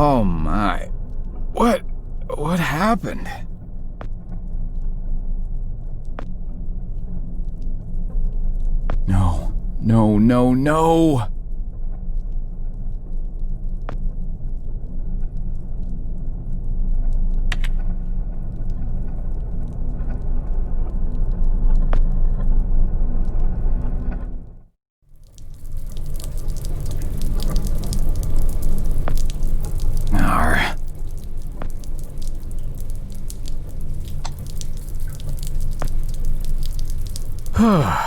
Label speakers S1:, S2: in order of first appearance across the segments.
S1: Oh my. What happened? No. Arr.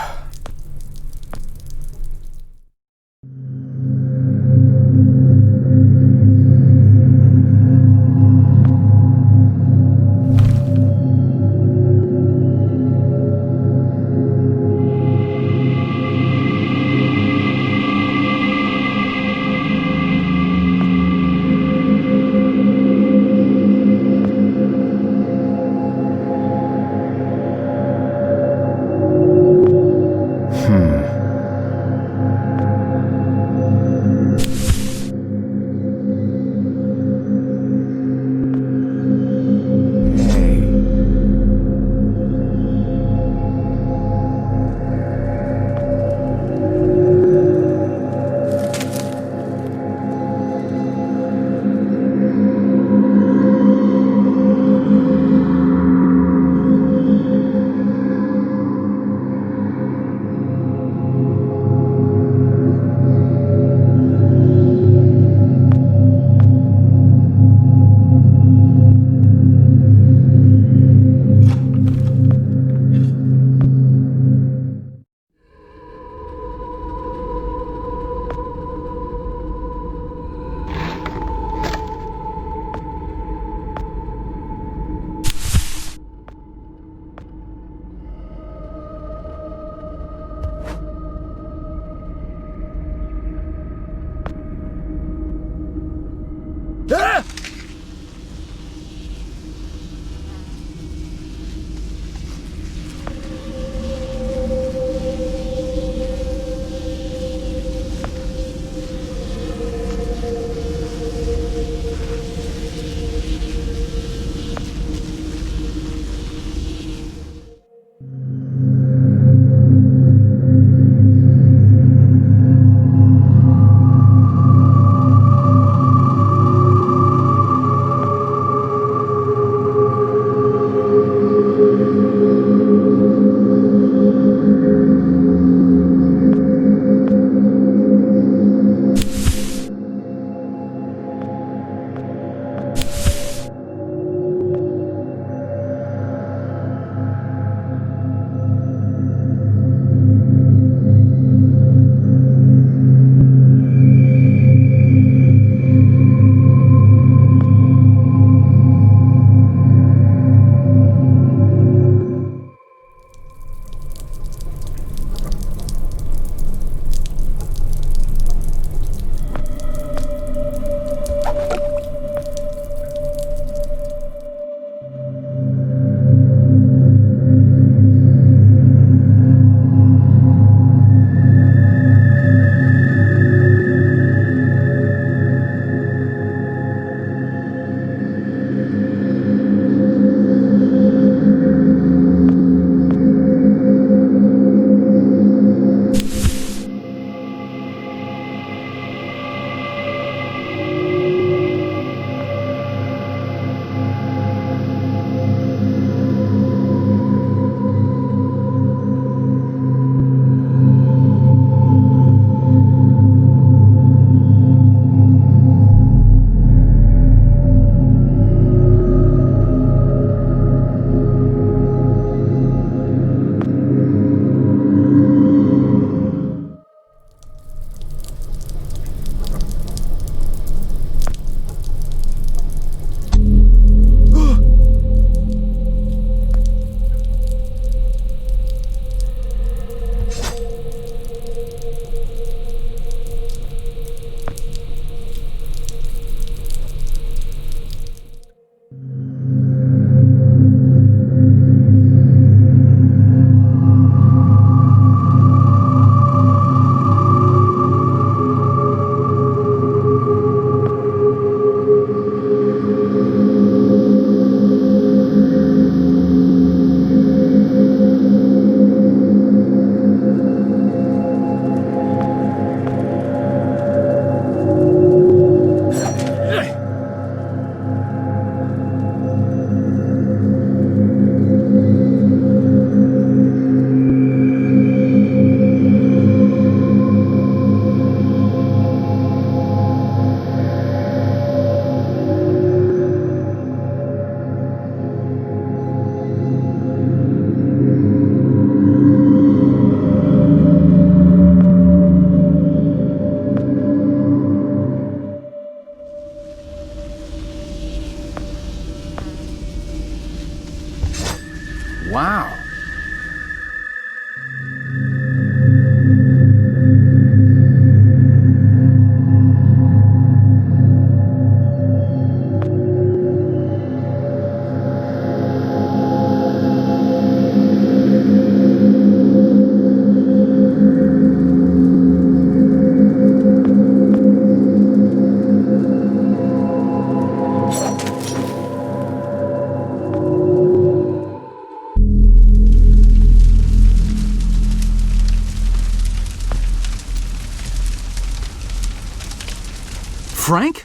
S1: Frank?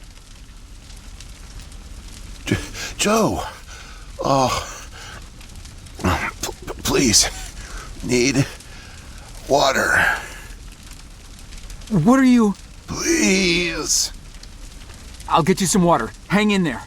S2: Joe! Oh. Please. Need water.
S1: What are you...
S2: Please.
S1: I'll get you some water. Hang in there.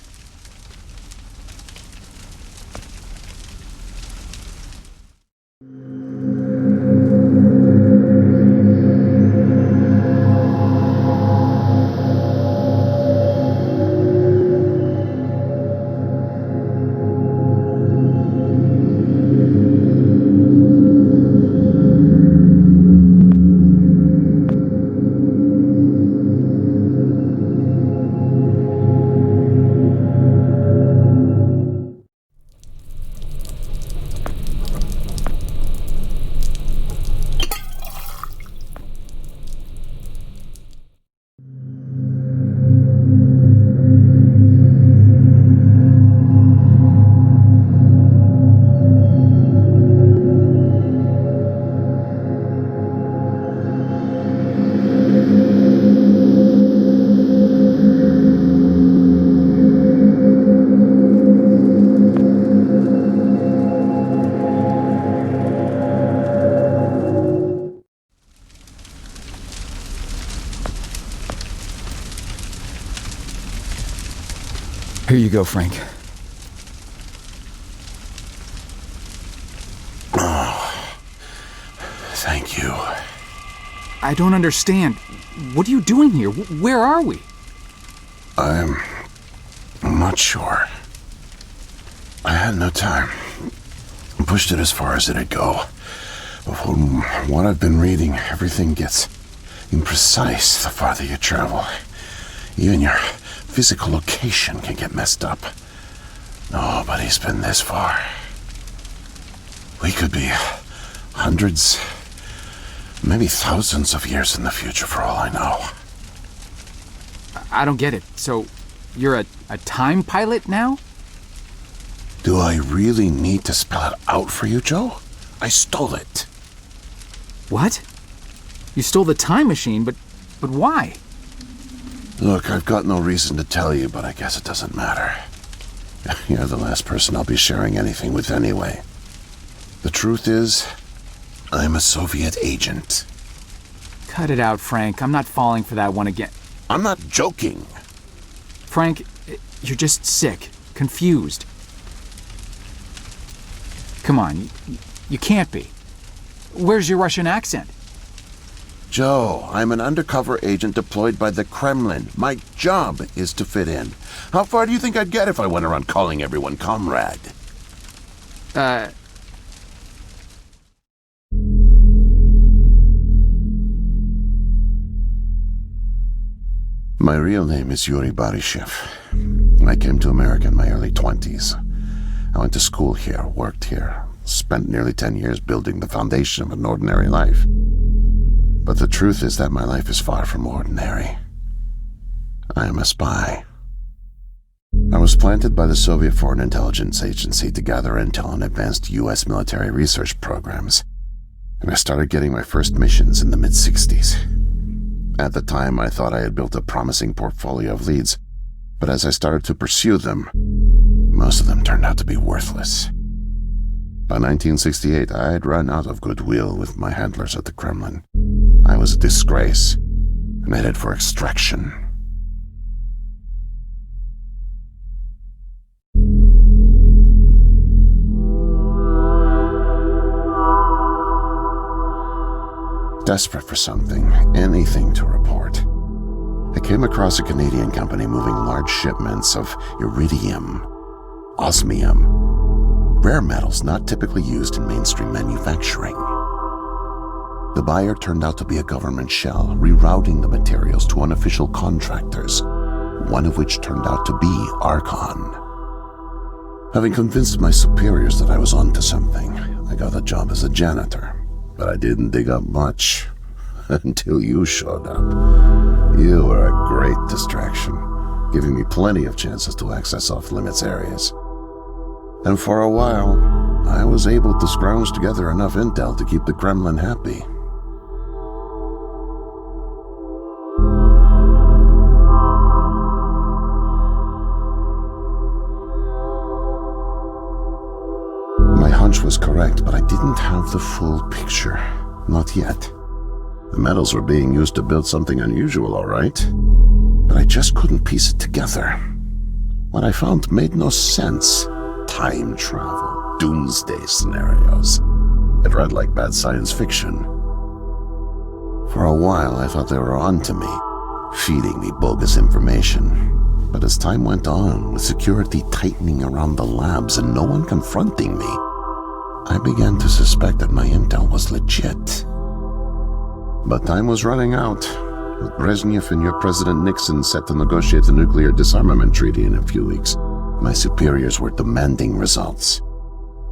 S1: Here you go, Frank.
S2: Oh, thank you.
S1: I don't understand. What are you doing here? Where are we?
S2: I'm not sure. I had no time. I pushed it as far as it'd go. But from what I've been reading, everything gets imprecise the farther you travel. Even your physical location can get messed up. Nobody's been this far. We could be hundreds, maybe thousands of years in the future for all I know.
S1: I don't get it. So, you're a time pilot now?
S2: Do I really need to spell it out for you, Joe? I stole it.
S1: What? You stole the time machine, but why?
S2: Look, I've got no reason to tell you, but I guess it doesn't matter. You're the last person I'll be sharing anything with anyway. The truth is, I'm a Soviet agent.
S1: Cut it out, Frank. I'm not falling for that one again.
S2: I'm not joking.
S1: Frank, you're just sick, confused. Come on, you can't be. Where's your Russian accent?
S2: Joe, I'm an undercover agent deployed by the Kremlin. My job is to fit in. How far do you think I'd get if I went around calling everyone comrade? My real name is Yuri Barishev. I came to America in my early 20s. I went to school here, worked here, spent nearly 10 years building the foundation of an ordinary life. But the truth is that my life is far from ordinary. I am a spy. I was planted by the Soviet Foreign Intelligence Agency to gather intel on advanced U.S. military research programs, and I started getting my first missions in the mid-60s. At the time, I thought I had built a promising portfolio of leads, but as I started to pursue them, most of them turned out to be worthless. By 1968, I had run out of goodwill with my handlers at the Kremlin. I was a disgrace, and headed for extraction. Desperate for something, anything to report, I came across a Canadian company moving large shipments of iridium, osmium, rare metals not typically used in mainstream manufacturing. The buyer turned out to be a government shell, rerouting the materials to unofficial contractors, one of which turned out to be Archon. Having convinced my superiors that I was onto something, I got a job as a janitor, but I didn't dig up much until you showed up. You were a great distraction, giving me plenty of chances to access off-limits areas. And for a while, I was able to scrounge together enough intel to keep the Kremlin happy. was correct, but I didn't have the full picture. Not yet. The metals were being used to build something unusual, all right. But I just couldn't piece it together. What I found made no sense. Time travel, doomsday scenarios. It read like bad science fiction. For a while, I thought they were onto me, feeding me bogus information. But as time went on, with security tightening around the labs and no one confronting me, I began to suspect that my intel was legit. But time was running out, with Brezhnev and your President Nixon set to negotiate the nuclear disarmament treaty in a few weeks. My superiors were demanding results.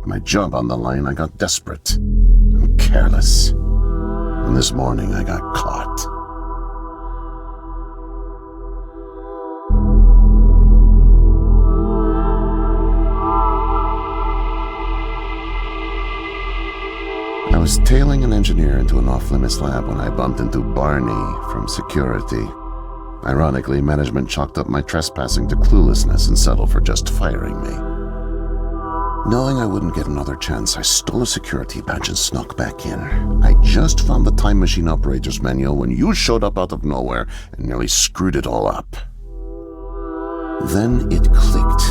S2: My job on the line, I got desperate and careless. And this morning I got caught. I was tailing an engineer into an off-limits lab when I bumped into Barney from security. Ironically, management chalked up my trespassing to cluelessness and settled for just firing me. Knowing I wouldn't get another chance, I stole a security badge and snuck back in. I just found the time machine operator's manual when you showed up out of nowhere and nearly screwed it all up. Then it clicked.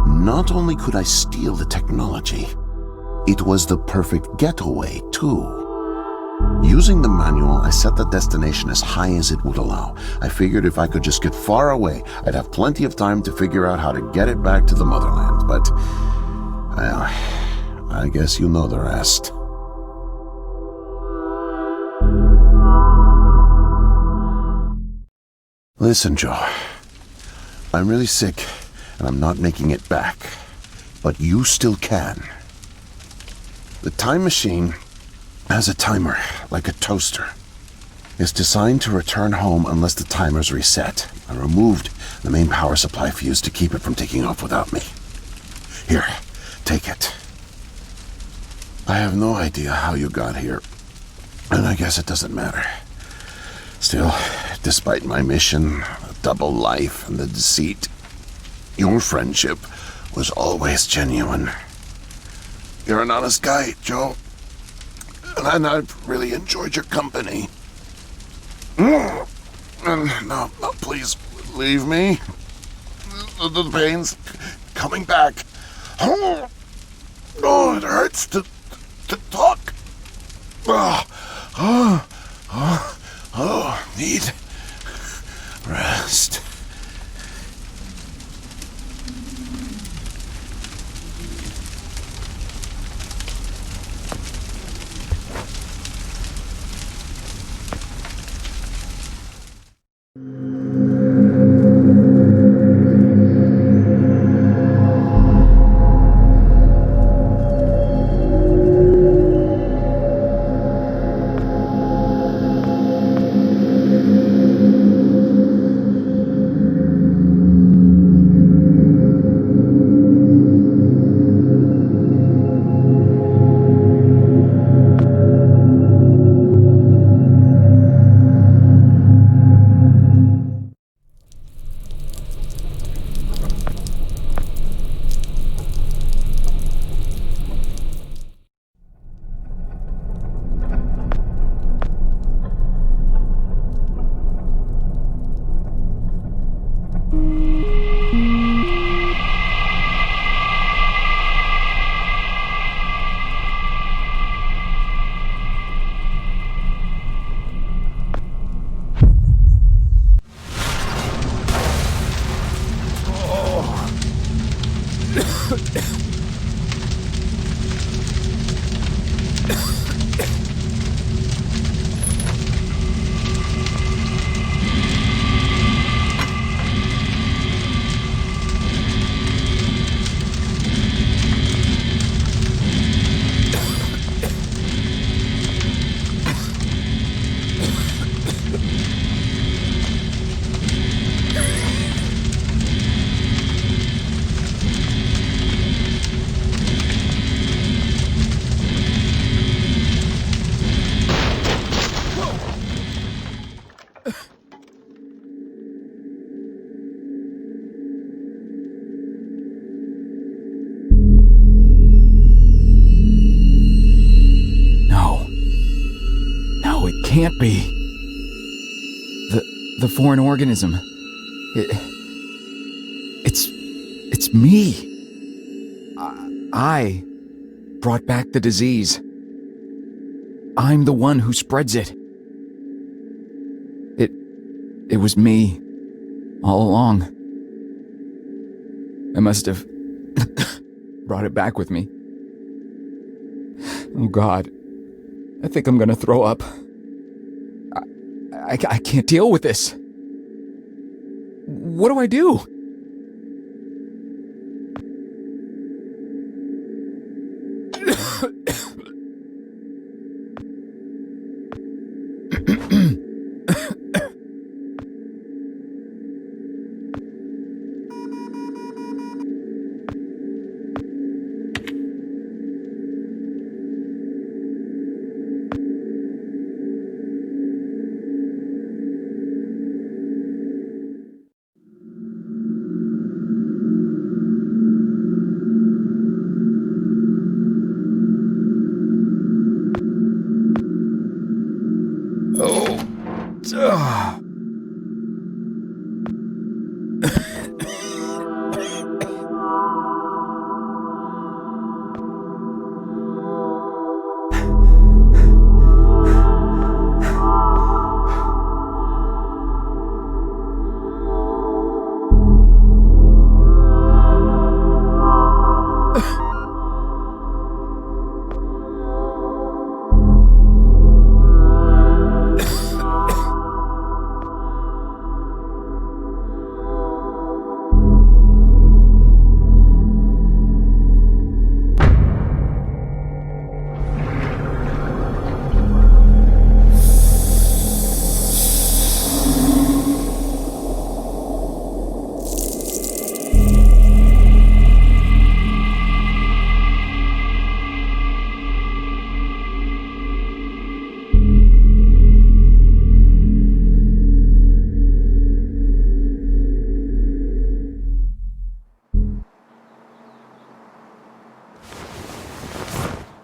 S2: Not only could I steal the technology, it was the perfect getaway, too. Using the manual, I set the destination as high as it would allow. I figured if I could just get far away, I'd have plenty of time to figure out how to get it back to the motherland. But, well, I guess you know the rest. Listen, Joe. I'm really sick, and I'm not making it back. But you still can. The time machine has a timer, like a toaster. It's designed to return home unless the timer's reset. I removed the main power supply fuse to keep it from taking off without me. Here, take it. I have no idea how you got here, and I guess it doesn't matter. Still, despite my mission, the double life, and the deceit, your friendship was always genuine. You're an honest guy, Joe. And I've really enjoyed your company. And now, please, leave me. The pain's coming back. Oh, it hurts to talk. Need rest.
S1: can't be. The foreign organism. It's me. I brought back the disease. I'm the one who spreads it. It was me all along. I must have brought it back with me. Oh God, I think I'm gonna throw up. I can't deal with this. What do I do?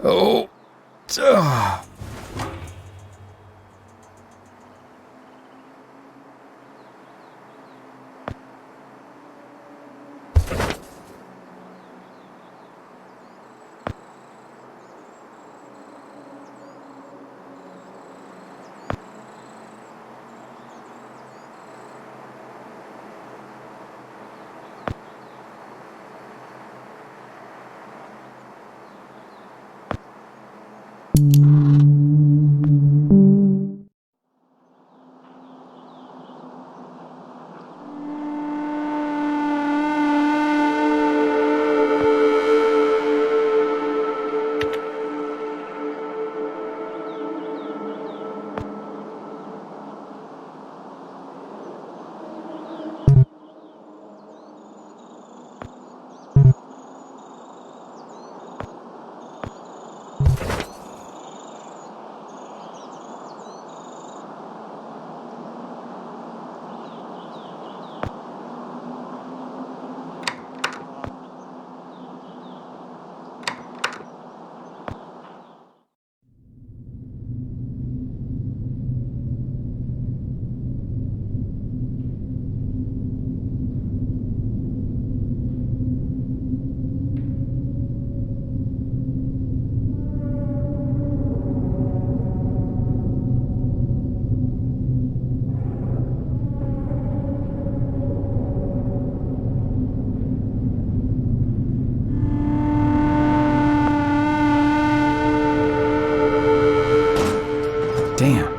S1: Oh. Damn.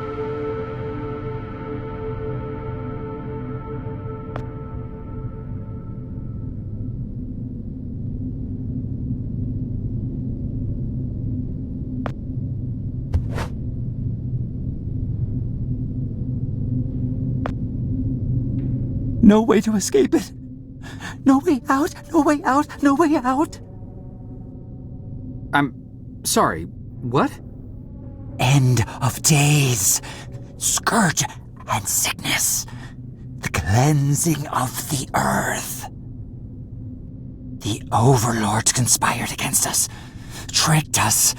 S3: No way to escape it. No way out, no way out, no way out.
S1: I'm sorry, what?
S3: End of days. Scourge and sickness. The cleansing of the earth. The overlords conspired against us. Tricked us.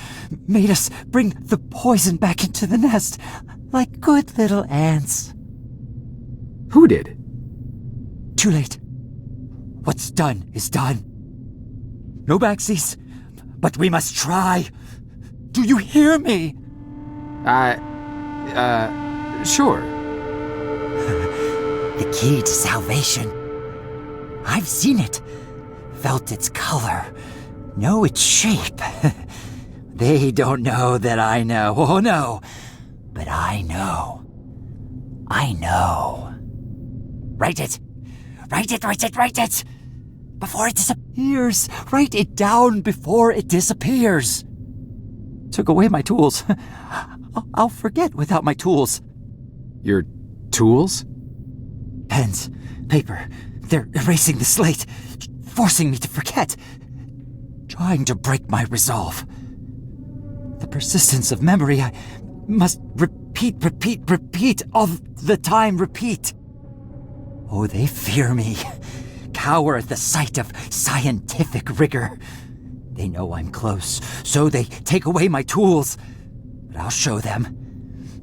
S3: Made us bring the poison back into the nest. like good little ants.
S1: Who did?
S3: Too late. What's done is done. No backsies, but we must try. Do you hear me?
S1: Sure.
S3: The key to salvation. I've seen it, felt its color, know its shape. They don't know that I know. Oh no, but I know. I know. Write it. Write it, write it, write it! Before it disappears. Write it down before it disappears. Took away my tools. I'll forget without my tools.
S1: Your tools?
S3: Pens, paper, they're erasing the slate, forcing me to forget, trying to break my resolve. The persistence of memory, I must repeat all the time, repeat. Oh, they fear me, cower at the sight of scientific rigor. They know I'm close, so they take away my tools. But I'll show them.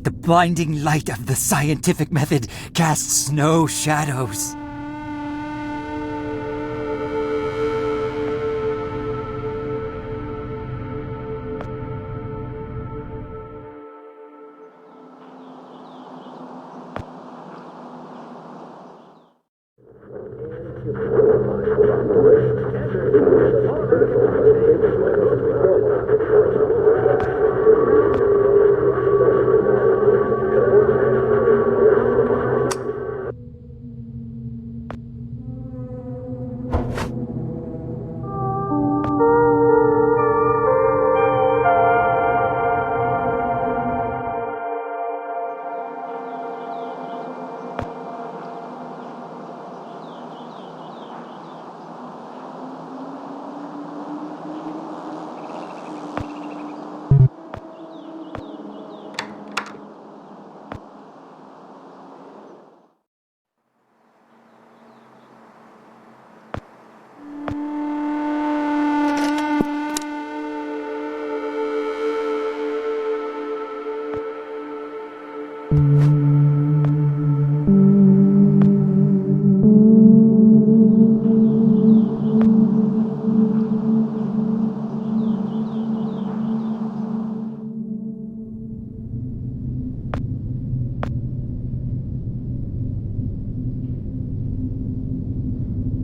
S3: The blinding light of the scientific method casts no shadows.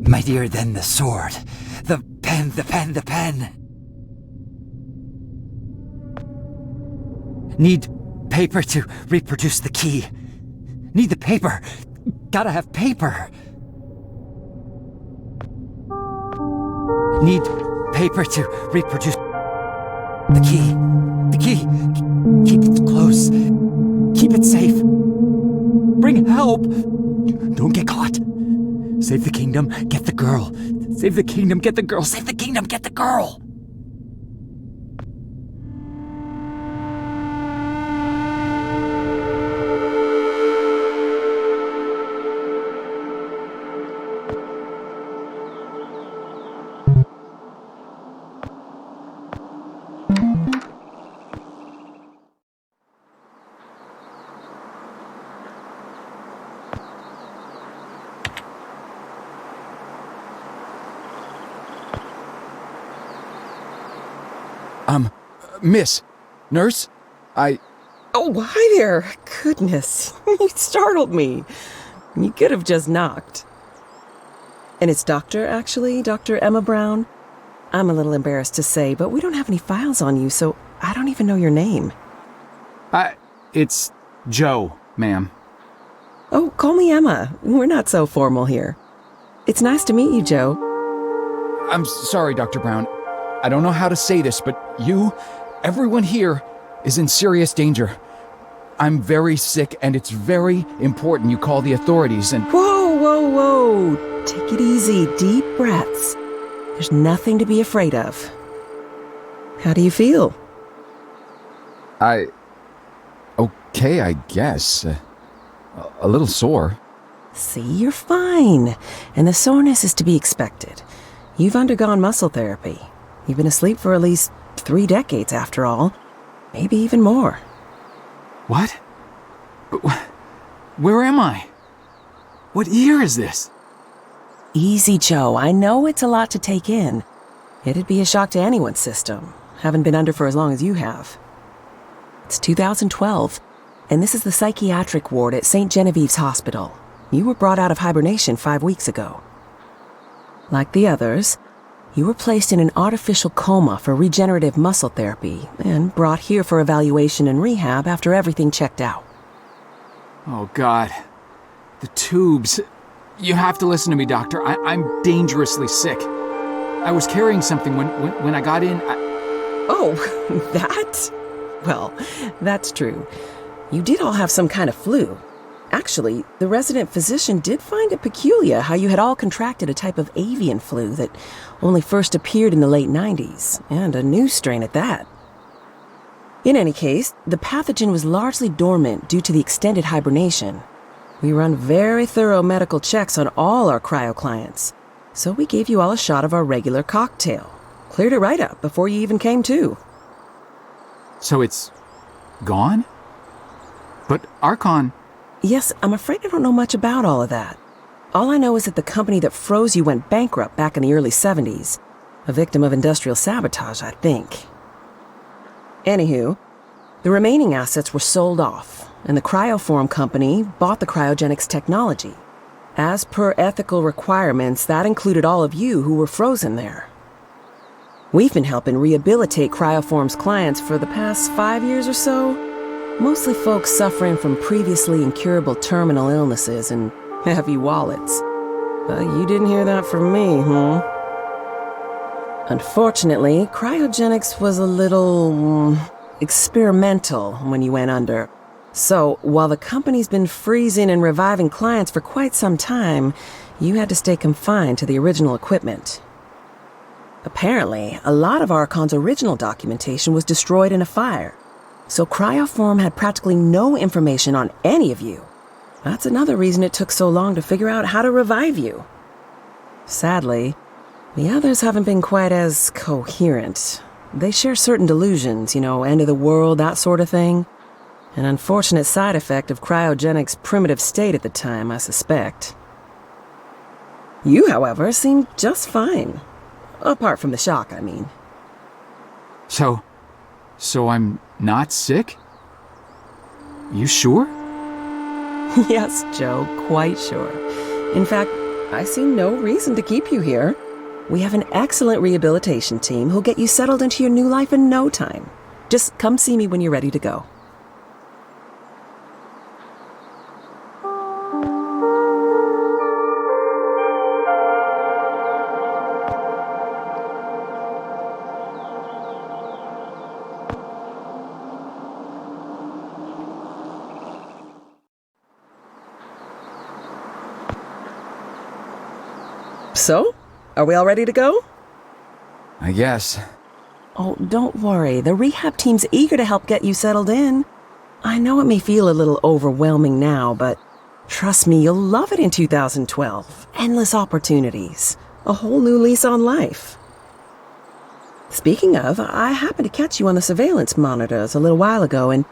S3: Mightier than the sword. The pen, the pen, the pen. Need paper to reproduce the key. Need the paper. Gotta have paper. Need paper to reproduce the key. The key. Keep it close. Keep it safe. Bring help. Don't get caught. Save the kingdom, get the girl. Save the kingdom, get the girl. Save the kingdom, get the girl.
S1: Miss, nurse,
S4: Oh, hi there. Goodness, you startled me. You could have just knocked. And it's Doctor, actually, Dr. Emma Brown. I'm a little embarrassed to say, but we don't have any files on you, so I don't even know your name.
S1: it's Joe, ma'am.
S4: Oh, call me Emma. We're not so formal here. It's nice to meet you, Joe.
S1: I'm sorry, Dr. Brown. I don't know how to say this, but everyone here is in serious danger. I'm very sick, and it's very important you call the authorities and—
S4: Whoa, whoa, whoa. Take it easy. Deep breaths. There's nothing to be afraid of. How do you feel?
S1: Okay, I guess. A little sore.
S4: See, you're fine. And the soreness is to be expected. You've undergone muscle therapy. You've been asleep for at least 3 decades, after all. Maybe even more.
S1: What? Where am I? What year is this?
S4: Easy, Joe. I know it's a lot to take in. It'd be a shock to anyone's system. Haven't been under for as long as you have. It's 2012, and this is the psychiatric ward at St. Genevieve's Hospital. You were brought out of hibernation 5 weeks ago. Like the others, you were placed in an artificial coma for regenerative muscle therapy and brought here for evaluation and rehab after everything checked out.
S1: Oh, God. The tubes. You have to listen to me, Doctor. I'm dangerously sick. I was carrying something when I got in.
S4: Oh, that? Well, that's true. You did all have some kind of flu. Actually, the resident physician did find it peculiar how you had all contracted a type of avian flu that only first appeared in the late 90s, and a new strain at that. In any case, the pathogen was largely dormant due to the extended hibernation. We run very thorough medical checks on all our cryo clients, so we gave you all a shot of our regular cocktail. Cleared it right up before you even came to.
S1: So it's gone? But Archon...
S4: Yes, I'm afraid I don't know much about all of that. All I know is that the company that froze you went bankrupt back in the early 70s. A victim of industrial sabotage, I think. Anywho, the remaining assets were sold off, and the Cryoform company bought the cryogenics technology. As per ethical requirements, that included all of you who were frozen there. We've been helping rehabilitate Cryoform's clients for the past 5 years or so. Mostly folks suffering from previously incurable terminal illnesses and heavy wallets. But you didn't hear that from me, huh? Unfortunately, cryogenics was a little experimental when you went under. So, while the company's been freezing and reviving clients for quite some time, you had to stay confined to the original equipment. Apparently, a lot of Archon's original documentation was destroyed in a fire. So Cryoform had practically no information on any of you. That's another reason it took so long to figure out how to revive you. Sadly, the others haven't been quite as coherent. They share certain delusions, end of the world, that sort of thing. An unfortunate side effect of cryogenics' primitive state at the time, I suspect. You, however, seem just fine. Apart from the shock, I mean.
S1: So I'm not sick? You sure?
S4: Yes, Joe, quite sure. In fact, I see no reason to keep you here. We have an excellent rehabilitation team who'll get you settled into your new life in no time. Just come see me when you're ready to go. So, are we all ready to go?
S1: I guess.
S4: Oh, don't worry. The rehab team's eager to help get you settled in. I know it may feel a little overwhelming now, but trust me, you'll love it in 2012. Endless opportunities. A whole new lease on life. Speaking of, I happened to catch you on the surveillance monitors a little while ago, and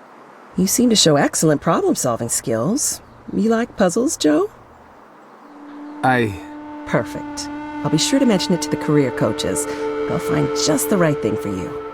S4: you seem to show excellent problem-solving skills. You like puzzles, Joe? Perfect. I'll be sure to mention it to the career coaches. They'll find just the right thing for you.